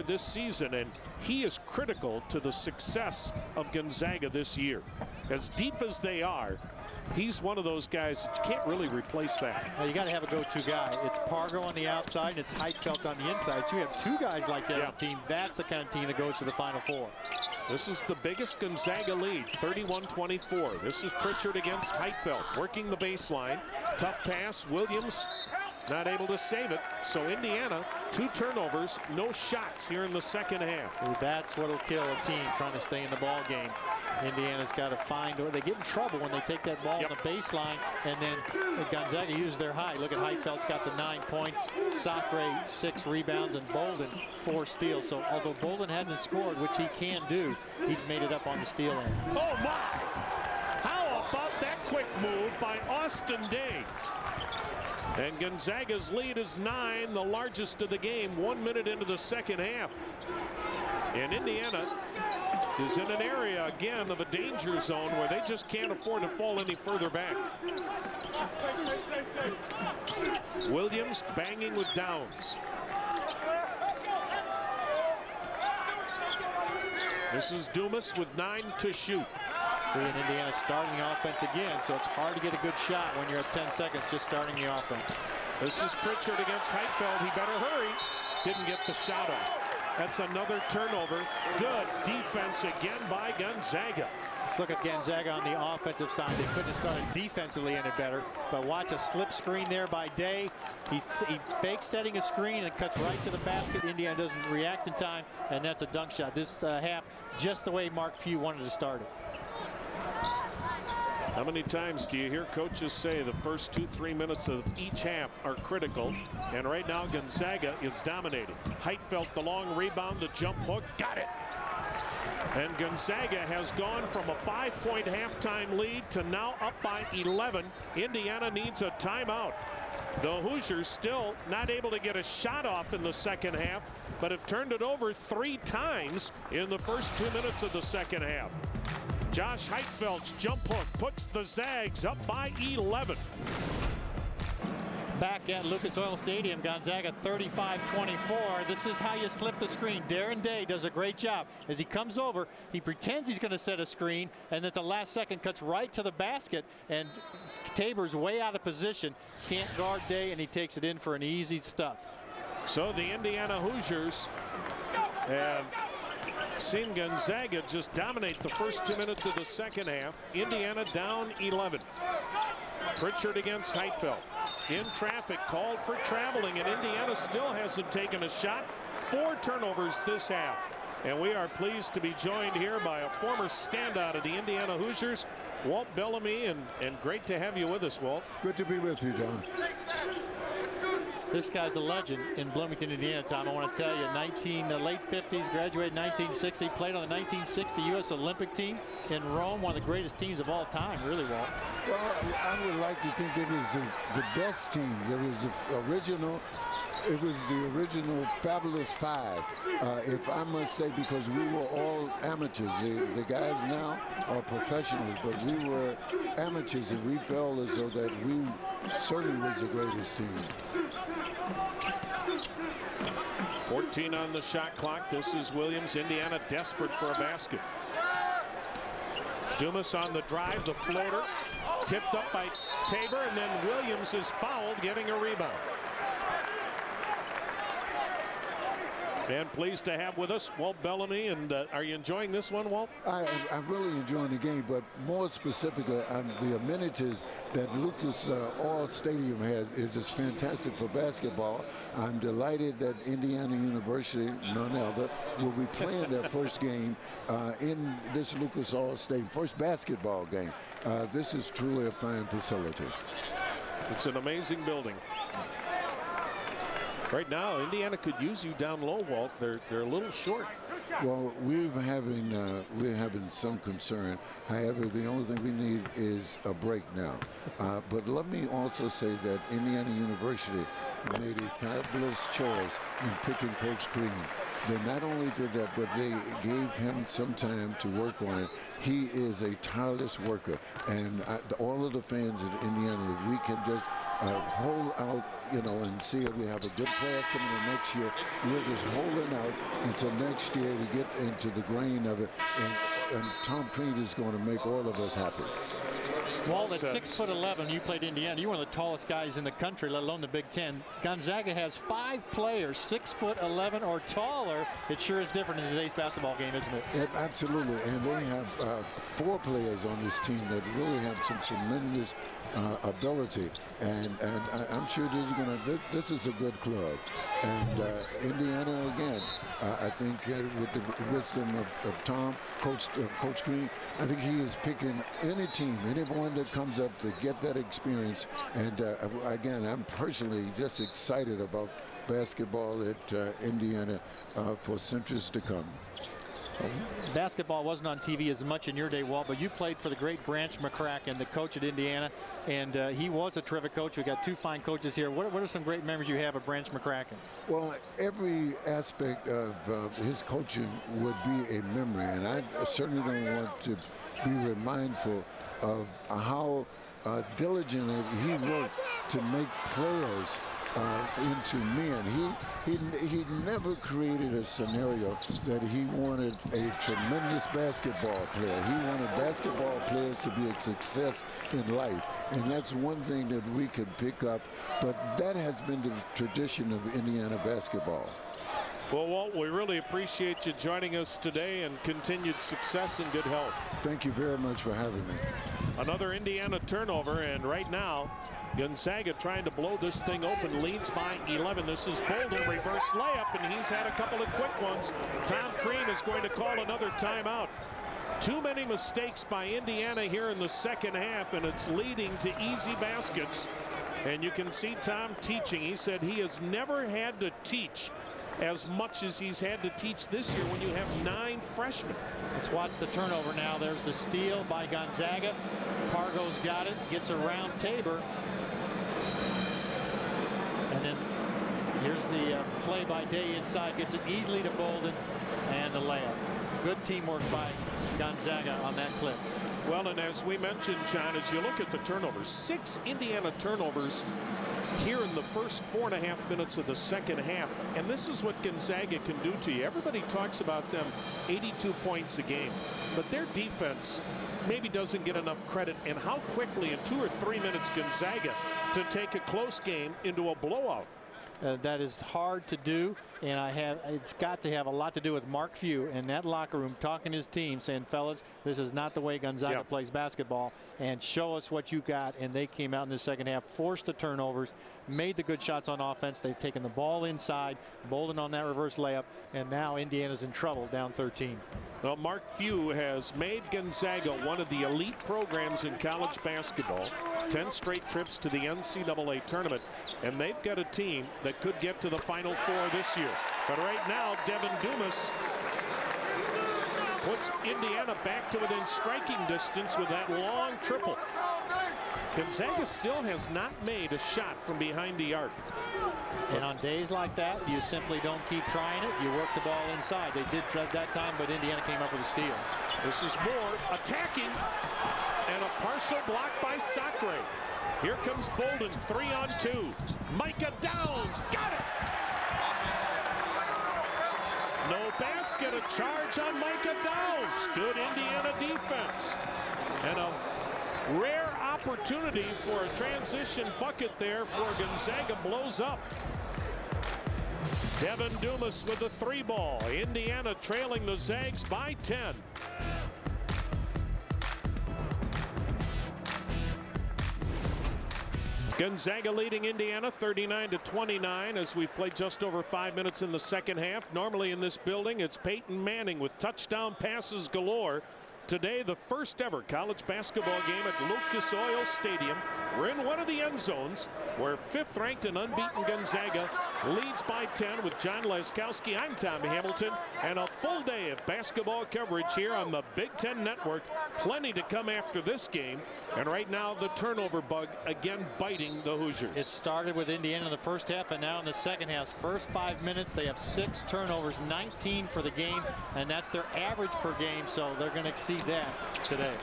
this season, and he is critical to the success of Gonzaga this year. As deep as they are, he's one of those guys that you can't really replace that. Well, you got to have a go-to guy. It's Pargo on the outside, and it's Heitfeld on the inside. So you have two guys like that on the team. That's the kind of team that goes to the Final Four. This is the biggest Gonzaga lead, 31-24. This is Pritchard against Heitfeld, working the baseline. Tough pass, Williams not able to save it. So Indiana, 2 turnovers, no shots here in the second half. Well, that's what will kill a team trying to stay in the ball game. Indiana's got to find, or they get in trouble when they take that ball on the baseline, and then Gonzaga uses their high. Look at Heitfeld's got the 9 points, Sacre 6 rebounds, and Bolden 4 steals. So although Bolden hasn't scored, which he can do, he's made it up on the steal end. Oh my! How about that quick move by Austin Day? And Gonzaga's lead is 9, the largest of the game, 1 minute into the second half. And Indiana is in an area, again, of a danger zone where they just can't afford to fall any further back. Williams banging with Downs. This is Dumas with 9 to shoot. And Indiana starting the offense again, so it's hard to get a good shot when you're at 10 seconds just starting the offense. This is Pritchard against Heitfeld. He better hurry. Didn't get the shot off. That's another turnover. Good defense again by Gonzaga. Let's look at Gonzaga on the offensive side. They couldn't have started defensively any better, but watch a slip screen there by Day. He fakes setting a screen and cuts right to the basket. Indiana doesn't react in time, and that's a dunk shot. This half, just the way Mark Few wanted to start it. How many times do you hear coaches say the first 2-3 minutes of each half are critical? And right now Gonzaga is dominating. Heitfeld, the long rebound, the jump hook, got it. And Gonzaga has gone from a 5-point halftime lead to now up by 11. Indiana needs a timeout. The Hoosiers still not able to get a shot off in the second half, but have turned it over 3 times in the first 2 minutes of the second half. Josh Heitfeld's jump hook puts the Zags up by 11. Back at Lucas Oil Stadium, Gonzaga 35-24. This is how you slip the screen. Darren Day does a great job. As he comes over, he pretends he's going to set a screen, and at the last second cuts right to the basket, and Tabor's way out of position. Can't guard Day, and he takes it in for an easy stuff. So the Indiana Hoosiers have seen Gonzaga just dominate the first 2 minutes of the second half. Indiana down 11. Pritchard against Heitfeld. In traffic, called for traveling, and Indiana still hasn't taken a shot. 4 turnovers this half. And we are pleased to be joined here by a former standout of the Indiana Hoosiers, Walt Bellamy, and great to have you with us, Walt. Good to be with you, John. This guy's a legend in Bloomington, Indiana, Tom. I want to tell you, late 50s, graduated in 1960, played on the 1960 U.S. Olympic team in Rome, one of the greatest teams of all time, really, Walt. Well, I would like to think it was the best team. It was the original Fabulous Five, if I must say, because we were all amateurs. The guys now are professionals, but we were amateurs, and we felt as though that we certainly was the greatest team. 14 on the shot clock. This is Williams. Indiana desperate for a basket. Dumas on the drive, the floater, tipped up by Tabor, and then Williams is fouled, getting a rebound. And pleased to have with us Walt Bellamy. And are you enjoying this one, Walt? I'm really enjoying the game, but more specifically, the amenities that Lucas Oil Stadium has is just fantastic for basketball. I'm delighted that Indiana University, none other, will be playing their first game in this Lucas Oil Stadium, first basketball game. This is truly a fine facility. It's an amazing building. Right now, Indiana could use you down low, Walt. They're a little short. Well, we're having some concern. However, the only thing we need is a break now. But let me also say that Indiana University made a fabulous choice in picking Coach Crean. They not only did that, but they gave him some time to work on it. He is a tireless worker, and all of the fans in Indiana, we can just hold out, and see if we have a good class coming in next year. We're just holding out until next year we get into the grain of it, and Tom Crean is going to make all of us happy. Walt, at 6'11", you played Indiana. You're one of the tallest guys in the country, let alone the Big Ten. Gonzaga has 5 players 6'11" or taller. It sure is different in today's basketball game, isn't it? Yeah, absolutely. And they have 4 players on this team that really have some tremendous ability. And I'm sure this is a good club. And Indiana, again, I think with the wisdom of Tom, Coach Crean, I think he is picking any team, anyone that comes up to get that experience. And again, I'm personally just excited about basketball at Indiana for centuries to come. Basketball wasn't on TV as much in your day, Walt, but you played for the great Branch McCracken, the coach at Indiana, and he was a terrific coach. We got 2 fine coaches here. What are some great memories you have of Branch McCracken? Well, every aspect of his coaching would be a memory, and I certainly don't want to be remindful of how diligently he worked to make players into men. He never created a scenario that he wanted a tremendous basketball player. He wanted basketball players to be a success in life, and that's one thing that we could pick up, but that has been the tradition of Indiana basketball. Well, Walt, we really appreciate you joining us today, and continued success and good health. Thank you very much for having me. Another Indiana turnover, and right now Gonzaga trying to blow this thing open, leads by 11. This is Bolden, reverse layup, and he's had a couple of quick ones. Tom Crean is going to call another timeout. Too many mistakes by Indiana here in the second half, and it's leading to easy baskets. And you can see Tom teaching. He said he has never had to teach as much as he's had to teach this year when you have 9 freshmen. Let's watch the turnover now. There's the steal by Gonzaga. Pargo's got it, gets around Tabor. And then here's the play by Day inside, gets it easily to Bolden, and the layup. Good teamwork by Gonzaga on that clip. Well, and as we mentioned, John, as you look at the turnovers, 6 Indiana turnovers here in the first 4.5 minutes of the second half. And this is what Gonzaga can do to you. Everybody talks about them 82 points a game, but their defense maybe doesn't get enough credit, and how quickly in 2 or 3 minutes Gonzaga to take a close game into a blowout. That is hard to do, and it's got to have a lot to do with Mark Few in that locker room talking to his team, saying, fellas, this is not the way Gonzaga plays basketball, and show us what you got. And they came out in the second half, forced the turnovers, made the good shots on offense. They've taken the ball inside, Bolden on that reverse layup, and now Indiana's in trouble, down 13. Well, Mark Few has made Gonzaga one of the elite programs in college basketball. 10 straight trips to the NCAA tournament, and they've got a team that could get to the Final Four this year. But right now, Devin Dumas puts Indiana back to within striking distance with that long triple. Gonzaga still has not made a shot from behind the arc. And on days like that, you simply don't keep trying it. You work the ball inside. They did try that time, but Indiana came up with a steal. This is Moore attacking, and a partial block by Sacre. Here comes Bolden, 3-on-2. Micah Downs, got it! No basket, a charge on Micah Downs. Good Indiana defense. And a rare opportunity for a transition bucket there for Gonzaga blows up. Devin Dumas with the 3-ball. Indiana trailing the Zags by 10. Gonzaga leading Indiana 39-29 as we've played just over 5 minutes in the second half. Normally in this building, it's Peyton Manning with touchdown passes galore. Today, the first ever college basketball game at Lucas Oil Stadium. We're in one of the end zones where 5th ranked and unbeaten Gonzaga leads by 10 with John Laskowski. I'm Tom Hamilton, and a full day of basketball coverage here on the Big Ten Network. Plenty to come after this game, and right now the turnover bug again biting the Hoosiers. It started with Indiana in the first half, and now in the second half. First 5 minutes, they have 6 turnovers, 19 for the game, and that's their average per game, so they're going to exceed that today.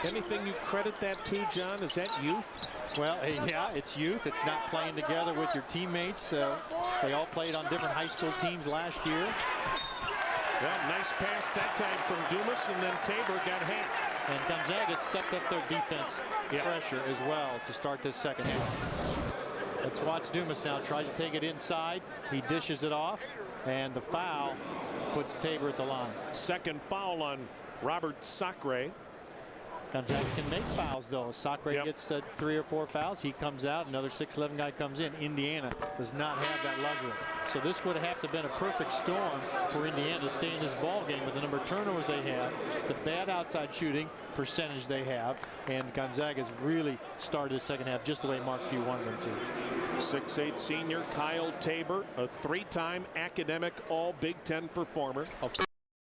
Anything you credit that to, John? Is that youth? Well, yeah, it's youth. It's not playing together with your teammates. They all played on different high school teams last year. Well, nice pass that time from Dumas, and then Tabor got half. And Gonzaga stepped up their defense pressure as well to start this second half. Let's watch Dumas now. Tries to take it inside. He dishes it off, and the foul puts Tabor at the line. Second foul on Robert Sacre. Gonzaga can make fouls, though. Sacre gets 3 or 4 fouls. He comes out. Another 6'11" guy comes in. Indiana does not have that luxury. So this would have to have been a perfect storm for Indiana to stay in this ball game with the number of turnovers they have, the bad outside shooting percentage they have, and Gonzaga's really started the second half just the way Mark Few wanted them to. 6'8" senior Kyle Tabor, a 3-time academic All Big Ten performer.